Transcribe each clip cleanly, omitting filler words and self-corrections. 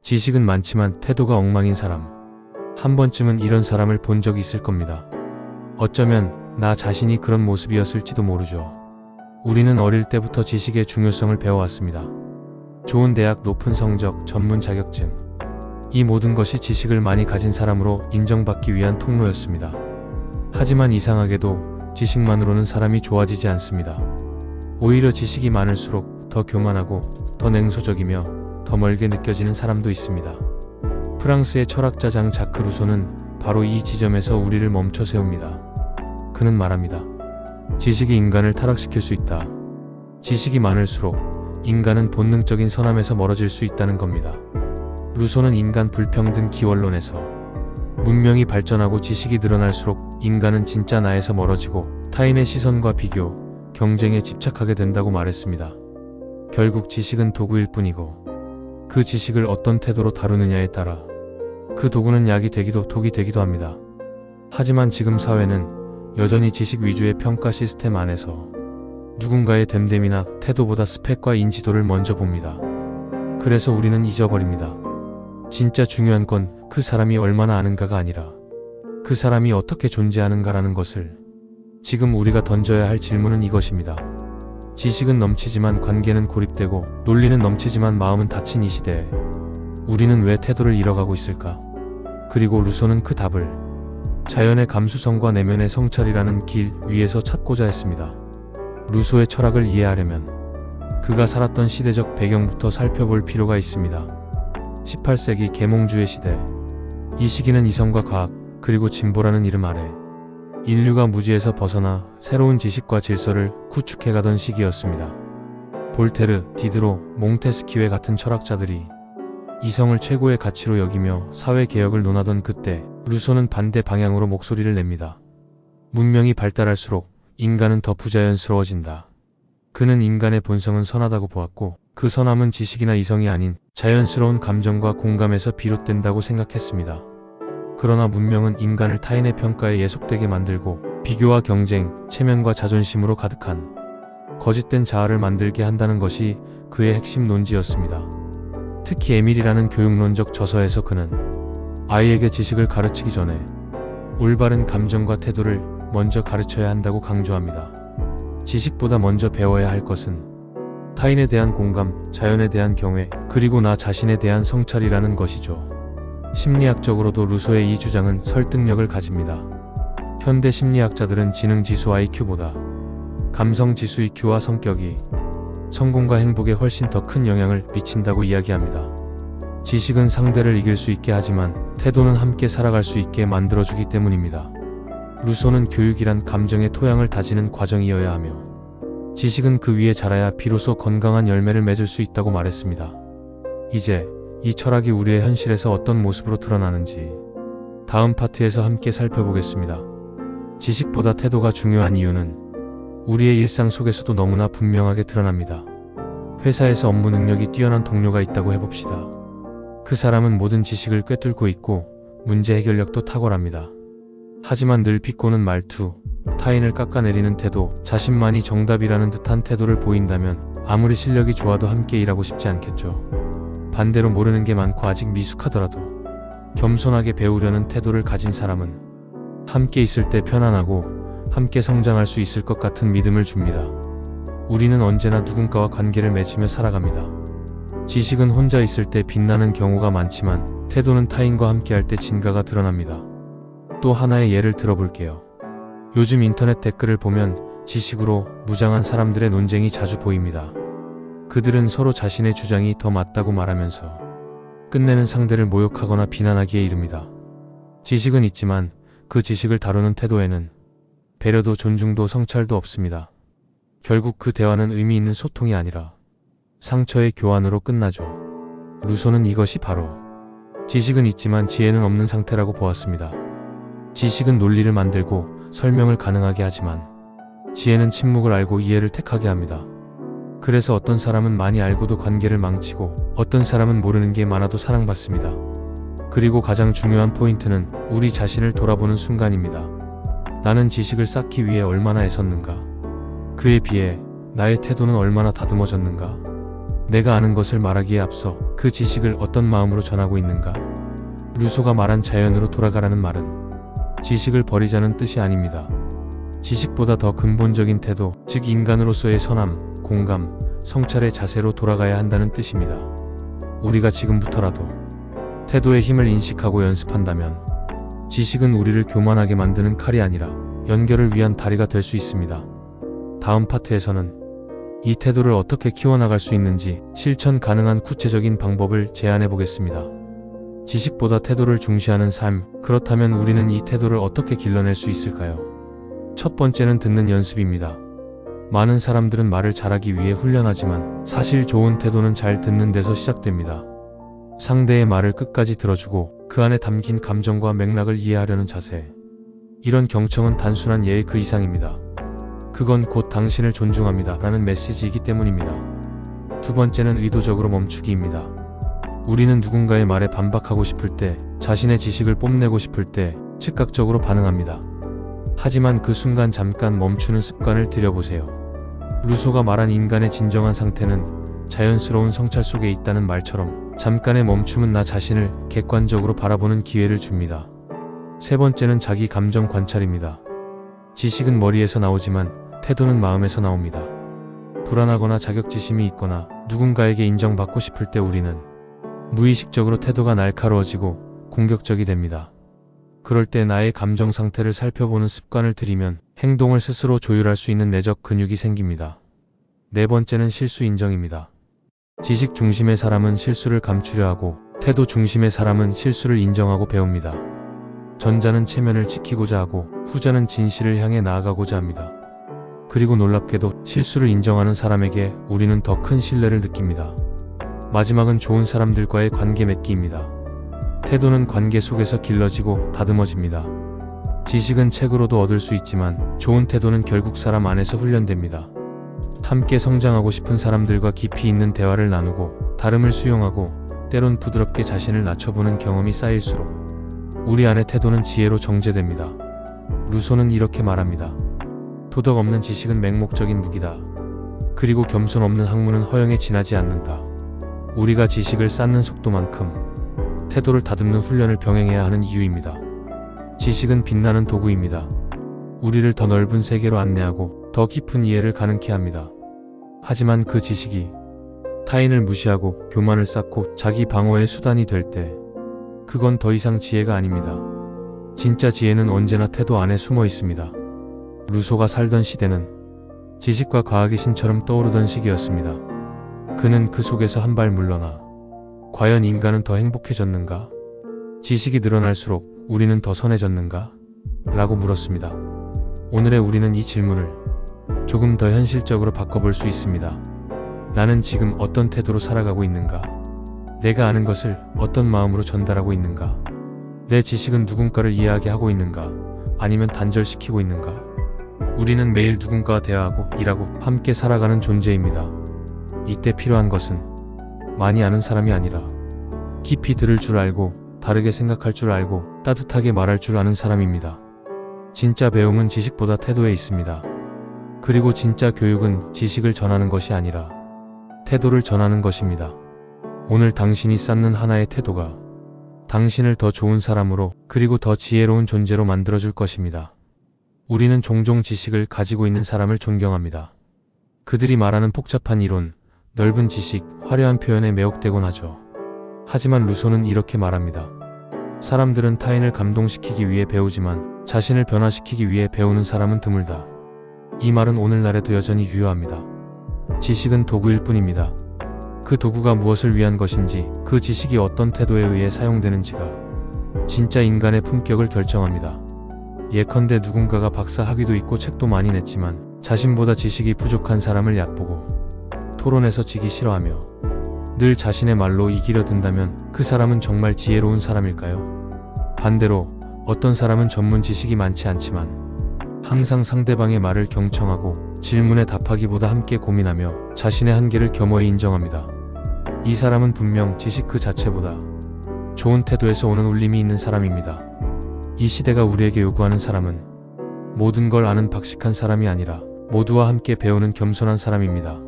지식은 많지만 태도가 엉망인 사람. 한 번쯤은 이런 사람을 본 적이 있을 겁니다. 어쩌면 나 자신이 그런 모습이었을지도 모르죠. 우리는 어릴 때부터 지식의 중요성을 배워왔습니다. 좋은 대학, 높은 성적, 전문 자격증. 이 모든 것이 지식을 많이 가진 사람으로 인정받기 위한 통로였습니다. 하지만 이상하게도 지식만으로는 사람이 좋아지지 않습니다. 오히려 지식이 많을수록 더 교만하고 더 냉소적이며 더 멀게 느껴지는 사람도 있습니다. 프랑스의 철학자 장 자크 루소는 바로 이 지점에서 우리를 멈춰 세웁니다. 그는 말합니다. 지식이 인간을 타락시킬 수 있다. 지식이 많을수록 인간은 본능적인 선함에서 멀어질 수 있다는 겁니다. 루소는 인간 불평등 기원론에서 문명이 발전하고 지식이 늘어날수록 인간은 진짜 나에서 멀어지고 타인의 시선과 비교, 경쟁에 집착하게 된다고 말했습니다. 결국 지식은 도구일 뿐이고 그 지식을 어떤 태도로 다루느냐에 따라 그 도구는 약이 되기도 독이 되기도 합니다. 하지만 지금 사회는 여전히 지식 위주의 평가 시스템 안에서 누군가의 됨됨이나 태도보다 스펙과 인지도를 먼저 봅니다. 그래서 우리는 잊어버립니다. 진짜 중요한 건 그 사람이 얼마나 아는가가 아니라 그 사람이 어떻게 존재하는가라는 것을. 지금 우리가 던져야 할 질문은 이것입니다. 지식은 넘치지만 관계는 고립되고 논리는 넘치지만 마음은 닫힌 이 시대에 우리는 왜 태도를 잃어가고 있을까? 그리고 루소는 그 답을 자연의 감수성과 내면의 성찰이라는 길 위에서 찾고자 했습니다. 루소의 철학을 이해하려면 그가 살았던 시대적 배경부터 살펴볼 필요가 있습니다. 18세기 계몽주의 시대. 이 시기는 이성과 과학, 그리고 진보라는 이름 아래 인류가 무지에서 벗어나 새로운 지식과 질서를 구축해가던 시기였습니다. 볼테르, 디드로, 몽테스키웨 같은 철학자들이 이성을 최고의 가치로 여기며 사회개혁을 논하던 그때 루소는 반대 방향으로 목소리를 냅니다. 문명이 발달할수록 인간은 더 부자연스러워진다. 그는 인간의 본성은 선하다고 보았고 그 선함은 지식이나 이성이 아닌 자연스러운 감정과 공감에서 비롯된다고 생각했습니다. 그러나 문명은 인간을 타인의 평가에 예속되게 만들고 비교와 경쟁, 체면과 자존심으로 가득한 거짓된 자아를 만들게 한다는 것이 그의 핵심 논지였습니다. 특히 에밀이라는 교육론적 저서에서 그는 아이에게 지식을 가르치기 전에 올바른 감정과 태도를 먼저 가르쳐야 한다고 강조합니다. 지식보다 먼저 배워야 할 것은 타인에 대한 공감, 자연에 대한 경외, 그리고 나 자신에 대한 성찰이라는 것이죠. 심리학적으로도 루소의 이 주장은 설득력을 가집니다. 현대 심리학자들은 지능지수 IQ보다 감성지수 EQ와 성격이 성공과 행복에 훨씬 더 큰 영향을 미친다고 이야기합니다. 지식은 상대를 이길 수 있게 하지만 태도는 함께 살아갈 수 있게 만들어주기 때문입니다. 루소는 교육이란 감정의 토양을 다지는 과정이어야 하며 지식은 그 위에 자라야 비로소 건강한 열매를 맺을 수 있다고 말했습니다. 이제 이 철학이 우리의 현실에서 어떤 모습으로 드러나는지 다음 파트에서 함께 살펴보겠습니다. 지식보다 태도가 중요한 이유는 우리의 일상 속에서도 너무나 분명하게 드러납니다. 회사에서 업무 능력이 뛰어난 동료가 있다고 해봅시다. 그 사람은 모든 지식을 꿰뚫고 있고 문제 해결력도 탁월합니다. 하지만 늘 비꼬는 말투, 타인을 깎아내리는 태도, 자신만이 정답이라는 듯한 태도를 보인다면 아무리 실력이 좋아도 함께 일하고 싶지 않겠죠. 반대로 모르는 게 많고 아직 미숙하더라도 겸손하게 배우려는 태도를 가진 사람은 함께 있을 때 편안하고 함께 성장할 수 있을 것 같은 믿음을 줍니다. 우리는 언제나 누군가와 관계를 맺으며 살아갑니다. 지식은 혼자 있을 때 빛나는 경우가 많지만 태도는 타인과 함께할 때 진가가 드러납니다. 또 하나의 예를 들어볼게요. 요즘 인터넷 댓글을 보면 지식으로 무장한 사람들의 논쟁이 자주 보입니다. 그들은 서로 자신의 주장이 더 맞다고 말하면서 끝내는 상대를 모욕하거나 비난하기에 이릅니다. 지식은 있지만 그 지식을 다루는 태도에는 배려도 존중도 성찰도 없습니다. 결국 그 대화는 의미 있는 소통이 아니라 상처의 교환으로 끝나죠. 루소는 이것이 바로 지식은 있지만 지혜는 없는 상태라고 보았습니다. 지식은 논리를 만들고 설명을 가능하게 하지만 지혜는 침묵을 알고 이해를 택하게 합니다. 그래서 어떤 사람은 많이 알고도 관계를 망치고 어떤 사람은 모르는 게 많아도 사랑받습니다. 그리고 가장 중요한 포인트는 우리 자신을 돌아보는 순간입니다. 나는 지식을 쌓기 위해 얼마나 애썼는가? 그에 비해 나의 태도는 얼마나 다듬어졌는가? 내가 아는 것을 말하기에 앞서 그 지식을 어떤 마음으로 전하고 있는가? 루소가 말한 자연으로 돌아가라는 말은 지식을 버리자는 뜻이 아닙니다. 지식보다 더 근본적인 태도, 즉 인간으로서의 선함, 공감, 성찰의 자세로 돌아가야 한다는 뜻입니다. 우리가 지금부터라도 태도의 힘을 인식하고 연습한다면 지식은 우리를 교만하게 만드는 칼이 아니라 연결을 위한 다리가 될 수 있습니다. 다음 파트에서는 이 태도를 어떻게 키워나갈 수 있는지 실천 가능한 구체적인 방법을 제안해 보겠습니다. 지식보다 태도를 중시하는 삶, 그렇다면 우리는 이 태도를 어떻게 길러낼 수 있을까요? 첫 번째는 듣는 연습입니다. 많은 사람들은 말을 잘하기 위해 훈련하지만 사실 좋은 태도는 잘 듣는 데서 시작됩니다. 상대의 말을 끝까지 들어주고 그 안에 담긴 감정과 맥락을 이해하려는 자세. 이런 경청은 단순한 예의 그 이상입니다. 그건 곧 당신을 존중합니다 라는 메시지이기 때문입니다. 두 번째는 의도적으로 멈추기입니다. 우리는 누군가의 말에 반박하고 싶을 때, 자신의 지식을 뽐내고 싶을 때 즉각적으로 반응합니다. 하지만 그 순간 잠깐 멈추는 습관을 들여보세요. 루소가 말한 인간의 진정한 상태는 자연스러운 성찰 속에 있다는 말처럼 잠깐의 멈춤은 나 자신을 객관적으로 바라보는 기회를 줍니다. 세 번째는 자기 감정 관찰입니다. 지식은 머리에서 나오지만 태도는 마음에서 나옵니다. 불안하거나 자격지심이 있거나 누군가에게 인정받고 싶을 때 우리는 무의식적으로 태도가 날카로워지고 공격적이 됩니다. 그럴 때 나의 감정 상태를 살펴보는 습관을 들이면 행동을 스스로 조율할 수 있는 내적 근육이 생깁니다. 네 번째는 실수 인정입니다. 지식 중심의 사람은 실수를 감추려 하고 태도 중심의 사람은 실수를 인정하고 배웁니다. 전자는 체면을 지키고자 하고 후자는 진실을 향해 나아가고자 합니다. 그리고 놀랍게도 실수를 인정하는 사람에게 우리는 더 큰 신뢰를 느낍니다. 마지막은 좋은 사람들과의 관계 맺기입니다. 태도는 관계 속에서 길러지고 다듬어집니다. 지식은 책으로도 얻을 수 있지만 좋은 태도는 결국 사람 안에서 훈련됩니다. 함께 성장하고 싶은 사람들과 깊이 있는 대화를 나누고 다름을 수용하고 때론 부드럽게 자신을 낮춰보는 경험이 쌓일수록 우리 안의 태도는 지혜로 정제됩니다. 루소는 이렇게 말합니다. 도덕 없는 지식은 맹목적인 무기다. 그리고 겸손 없는 학문은 허영에 지나지 않는다. 우리가 지식을 쌓는 속도만큼 태도를 다듬는 훈련을 병행해야 하는 이유입니다. 지식은 빛나는 도구입니다. 우리를 더 넓은 세계로 안내하고 더 깊은 이해를 가능케 합니다. 하지만 그 지식이 타인을 무시하고 교만을 쌓고 자기 방어의 수단이 될 때 그건 더 이상 지혜가 아닙니다. 진짜 지혜는 언제나 태도 안에 숨어 있습니다. 루소가 살던 시대는 지식과 과학의 신처럼 떠오르던 시기였습니다. 그는 그 속에서 한 발 물러나 과연 인간은 더 행복해졌는가? 지식이 늘어날수록 우리는 더 선해졌는가? 라고 물었습니다. 오늘의 우리는 이 질문을 조금 더 현실적으로 바꿔볼 수 있습니다. 나는 지금 어떤 태도로 살아가고 있는가? 내가 아는 것을 어떤 마음으로 전달하고 있는가? 내 지식은 누군가를 이해하게 하고 있는가? 아니면 단절시키고 있는가? 우리는 매일 누군가와 대화하고 일하고 함께 살아가는 존재입니다. 이때 필요한 것은 많이 아는 사람이 아니라 깊이 들을 줄 알고 다르게 생각할 줄 알고 따뜻하게 말할 줄 아는 사람입니다. 진짜 배움은 지식보다 태도에 있습니다. 그리고 진짜 교육은 지식을 전하는 것이 아니라 태도를 전하는 것입니다. 오늘 당신이 쌓는 하나의 태도가 당신을 더 좋은 사람으로 그리고 더 지혜로운 존재로 만들어줄 것입니다. 우리는 종종 지식을 가지고 있는 사람을 존경합니다. 그들이 말하는 복잡한 이론, 넓은 지식, 화려한 표현에 매혹되곤 하죠. 하지만 루소는 이렇게 말합니다. 사람들은 타인을 감동시키기 위해 배우지만 자신을 변화시키기 위해 배우는 사람은 드물다. 이 말은 오늘날에도 여전히 유효합니다. 지식은 도구일 뿐입니다. 그 도구가 무엇을 위한 것인지, 그 지식이 어떤 태도에 의해 사용되는지가 진짜 인간의 품격을 결정합니다. 예컨대 누군가가 박사 학위도 있고 책도 많이 냈지만 자신보다 지식이 부족한 사람을 얕보고 토론에서 지기 싫어하며 늘 자신의 말로 이기려 든다면 그 사람은 정말 지혜로운 사람일까요? 반대로 어떤 사람은 전문 지식이 많지 않지만 항상 상대방의 말을 경청하고 질문에 답하기보다 함께 고민하며 자신의 한계를 겸허히 인정합니다. 이 사람은 분명 지식 그 자체보다 좋은 태도에서 오는 울림이 있는 사람입니다. 이 시대가 우리에게 요구하는 사람은 모든 걸 아는 박식한 사람이 아니라 모두와 함께 배우는 겸손한 사람입니다.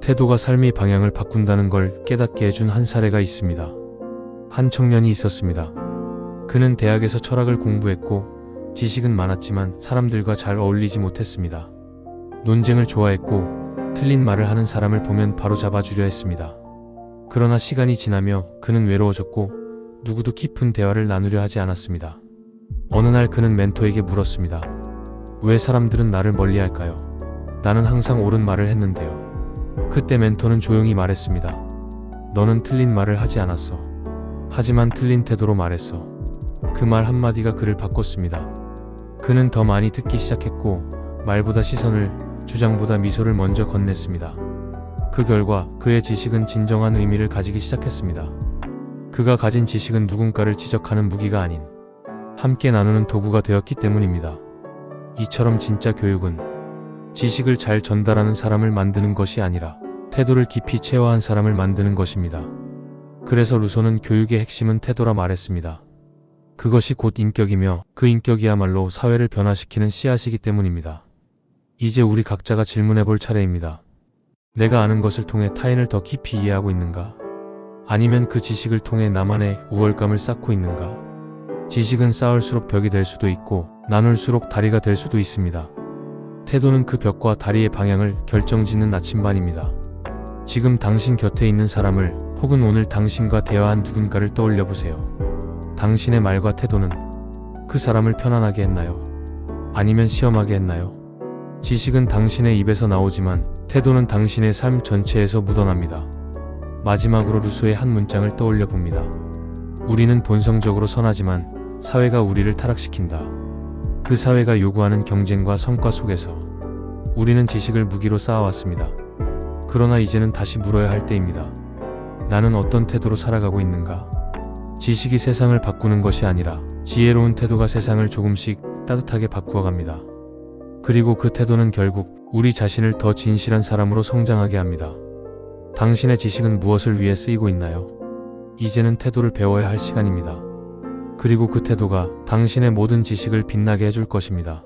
태도가 삶의 방향을 바꾼다는 걸 깨닫게 해준 한 사례가 있습니다. 한 청년이 있었습니다. 그는 대학에서 철학을 공부했고 지식은 많았지만 사람들과 잘 어울리지 못했습니다. 논쟁을 좋아했고 틀린 말을 하는 사람을 보면 바로 잡아주려 했습니다. 그러나 시간이 지나며 그는 외로워졌고 누구도 깊은 대화를 나누려 하지 않았습니다. 어느 날 그는 멘토에게 물었습니다. 왜 사람들은 나를 멀리할까요? 나는 항상 옳은 말을 했는데요. 그때 멘토는 조용히 말했습니다. 너는 틀린 말을 하지 않았어. 하지만 틀린 태도로 말했어. 그 말 한마디가 그를 바꿨습니다. 그는 더 많이 듣기 시작했고 말보다 시선을, 주장보다 미소를 먼저 건넸습니다. 그 결과 그의 지식은 진정한 의미를 가지기 시작했습니다. 그가 가진 지식은 누군가를 지적하는 무기가 아닌 함께 나누는 도구가 되었기 때문입니다. 이처럼 진짜 교육은 지식을 잘 전달하는 사람을 만드는 것이 아니라 태도를 깊이 체화한 사람을 만드는 것입니다. 그래서 루소는 교육의 핵심은 태도라 말했습니다. 그것이 곧 인격이며 그 인격이야말로 사회를 변화시키는 씨앗이기 때문입니다. 이제 우리 각자가 질문해 볼 차례입니다. 내가 아는 것을 통해 타인을 더 깊이 이해하고 있는가? 아니면 그 지식을 통해 나만의 우월감을 쌓고 있는가? 지식은 쌓을수록 벽이 될 수도 있고 나눌수록 다리가 될 수도 있습니다. 태도는 그 벽과 다리의 방향을 결정짓는 나침반입니다. 지금 당신 곁에 있는 사람을 혹은 오늘 당신과 대화한 누군가를 떠올려 보세요. 당신의 말과 태도는 그 사람을 편안하게 했나요? 아니면 시험하게 했나요? 지식은 당신의 입에서 나오지만 태도는 당신의 삶 전체에서 묻어납니다. 마지막으로 루소의 한 문장을 떠올려 봅니다. 우리는 본성적으로 선하지만 사회가 우리를 타락시킨다. 그 사회가 요구하는 경쟁과 성과 속에서 우리는 지식을 무기로 쌓아왔습니다. 그러나 이제는 다시 물어야 할 때입니다. 나는 어떤 태도로 살아가고 있는가? 지식이 세상을 바꾸는 것이 아니라 지혜로운 태도가 세상을 조금씩 따뜻하게 바꾸어 갑니다. 그리고 그 태도는 결국 우리 자신을 더 진실한 사람으로 성장하게 합니다. 당신의 지식은 무엇을 위해 쓰이고 있나요? 이제는 태도를 배워야 할 시간입니다. 그리고 그 태도가 당신의 모든 지식을 빛나게 해줄 것입니다.